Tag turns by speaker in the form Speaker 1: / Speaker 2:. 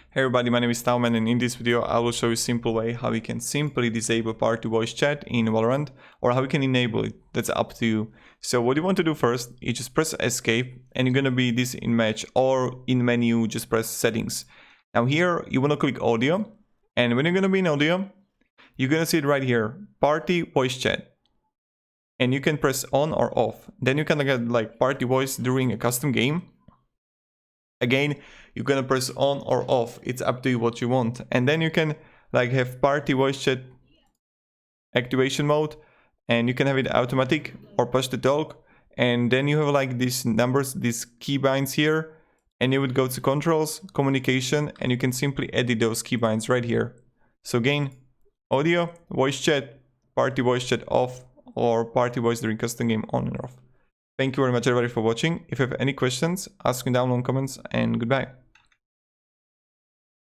Speaker 1: Hey everybody, my name is TaoMan, and in this video I will show you a simple way how you can simply disable party voice chat in Valorant, or how you can enable it. That's up to you. So what you want to do first, you just press escape and you're gonna be this in match, or in menu just press settings. Now here you want to click audio, and when you're gonna be in audio, you're gonna see it right here, party voice chat. And you can press on or off. Then you can get like party voice during a custom game. Again, you're gonna press on or off, it's up to you what you want. And then you can like have party voice chat activation mode, and you can have it automatic or push to talk. And then you have like these numbers, these keybinds here, and you would go to controls, communication, and you can simply edit those keybinds right here. So again, audio, voice chat, party voice chat off, or party voice during custom game on and off. Thank you very much everybody for watching. If you have any questions, ask me down in the comments, and goodbye.